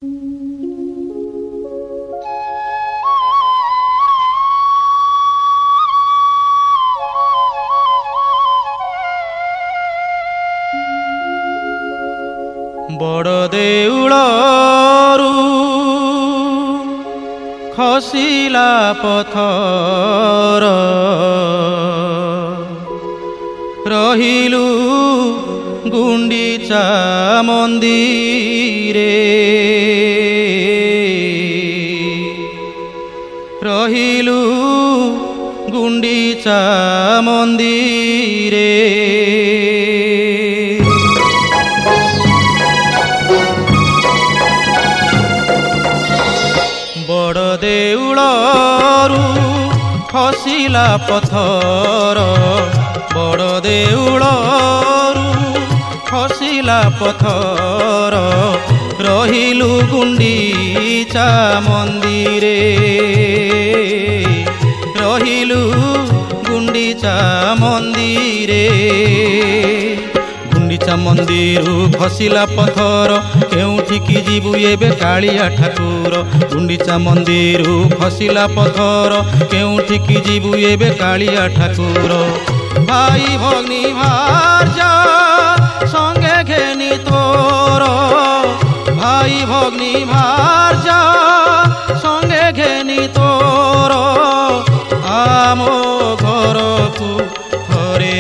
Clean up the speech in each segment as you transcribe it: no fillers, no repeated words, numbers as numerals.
बड़ देउलरू खसिला पथर रहिलु गुंडीचा मंदिरे रहिलु गुंडीचा मंदिरे बड़ देउलरू खसिला पथर बड़ देउलरू खसिला पथर रहिलु गुंडीचा मंदिरे रहिलु गुंडीचा मंदिरे गुंडीचा मंदिरु खसिला पथर केउठिकी जीवु एबे कालिया ठाकुर गुंडीचा मंदिरु खसिला पथर केउठिकी जीवु एबे कालिया ठाकुर भाई भग्नी भार्या संगे घेनी तोर भाई भग्नी भार्या संगे घेनी तोर आम घरकु थरे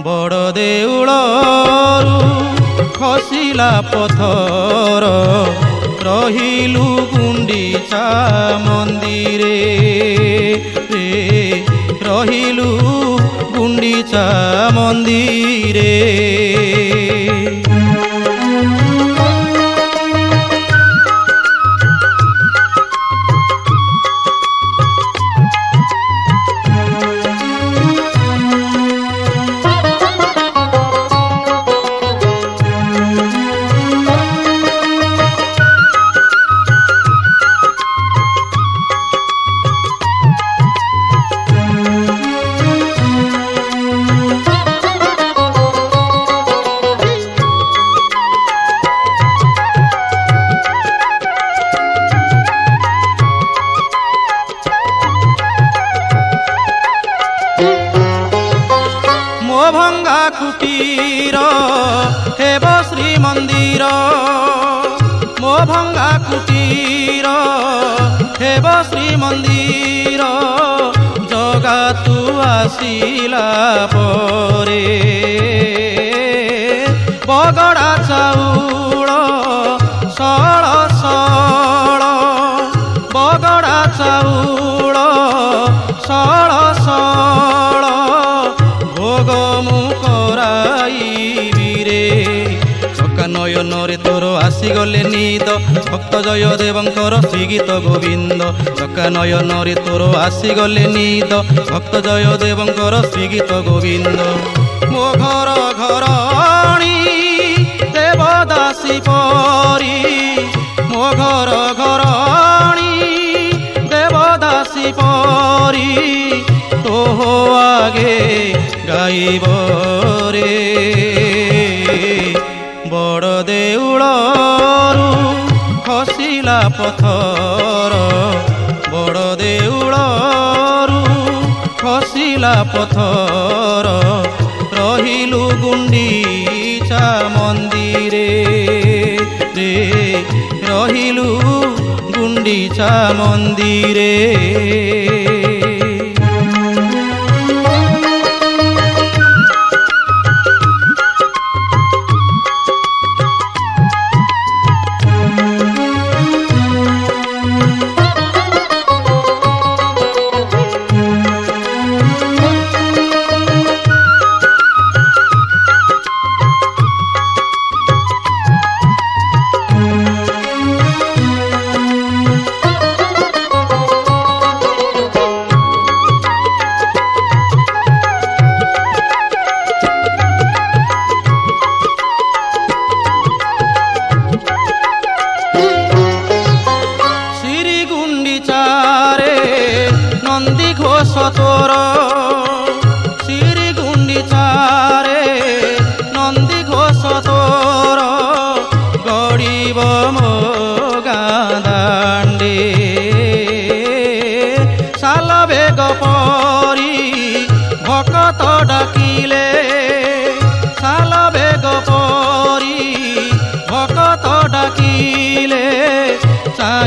बड़ देउलरू खसिला पथर रहिलु गुंडीचा मंदिरे रहिलु गुंडीचा मंदिरे भंगा कुटीर हेब श्री मंदिर मो भंगा कुटीर हेब श्री मंदिर जगा तू आसिला परे बगड़ा चाउल सळ सळ बगड़ा चाउल सळ सळ भोग मु कराइबी रे चका नयन रे तोर आसीगले नीद भक्त जय देवंकर श्रीगीत गोविंद चका नयन रे तोर आसीगले नीद भक्त जय देवंकर श्रीगीत गोविंद मो घर घरणी देवदासी परी मो घर घरणी देवदासी परी तोह आगे गाइब रे बड़ देउलरू खसिला पथर बड़ देउलरू खसिला पथर रहिलु गुंडीचा मंदिरे रे रहिलु गुंडीचा मंदिरे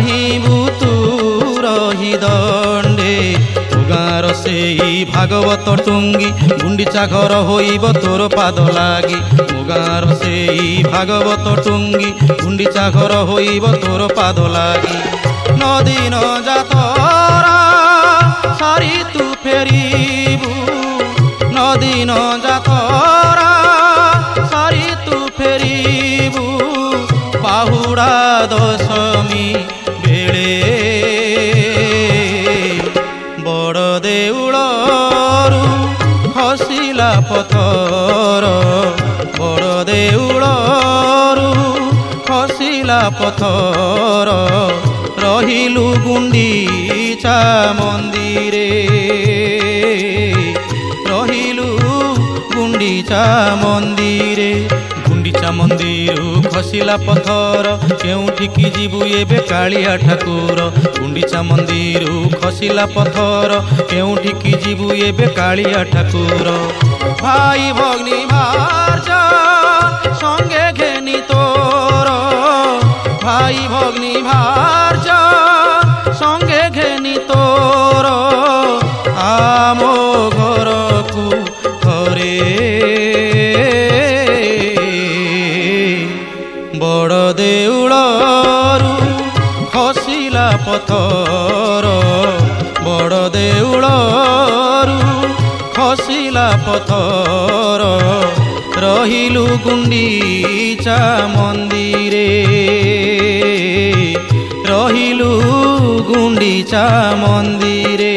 ଚାହିଁବୁ ତୁ ରହି ଦଣ୍ଡେ। ମୋ ଗାଁର ସେଇ ଭାଗବତ ଟୁଙ୍ଗି ଗୁଣ୍ଡିଚା ଘର ହୋଇବ ତୋର ପାଦ ଲାଗି। ମୋ ଗାଁର ସେଇ ଭାଗବତ ଟୁଙ୍ଗି ଗୁଣ୍ଡିଚା ଘର ହୋଇବ ତୋର ପାଦ ଲାଗି। ନଦୀ ନ ଯାତରା ସାରି ତୁ ଫେରିବୁ, ନଦୀ ନ ଯାତରା ସାରି ତୁ ଫେରିବୁ। ବାହୁଡ଼ା ଦଶମୀ ବେଳେ ବଡ଼ ଦେଉଳରୁ ଖସିଲା ପଥର, ବଡ଼ ଦେଉଳରୁ ଖସିଲା ପଥର। ରହିଲୁ ଗୁଣ୍ଡିଚା ମନ୍ଦିରେ, ରହିଲୁ ଗୁଣ୍ଡିଚା ମନ୍ଦିରେ। ଗୁଣ୍ଡିଚା ମନ୍ଦିରରୁ ଖସିଲା ପଥର, କେଉଁଠିକି ଯିବୁ ଏବେ କାଳିଆ ଠାକୁର। ଗୁଣ୍ଡିଚା ମନ୍ଦିରରୁ ଖସିଲା ପଥର, କେଉଁଠିକି ଯିବୁ ଏବେ କାଳିଆ ଠାକୁର। ଭାଇ ଭଗ୍ନୀ ଭାର୍ଯ୍ୟ ସଙ୍ଗେ ଘେନି ତୋର, ଭାଇ ଭଗ୍ନୀ ଭାର୍ଯ୍ୟ ସଙ୍ଗେ ଘେନି ତୋର। ଆମ ଘରକୁ ଥରେ ବଡ଼ ଦେଉଳରୁ ଖସିଲା ପଥର, ବଡ଼ ଦେଉଳରୁ ଖସିଲା ପଥର। ରହିଲୁ ଗୁଣ୍ଡିଚା ମନ୍ଦିରେ, ରହିଲୁ ଗୁଣ୍ଡିଚା ମନ୍ଦିରେ।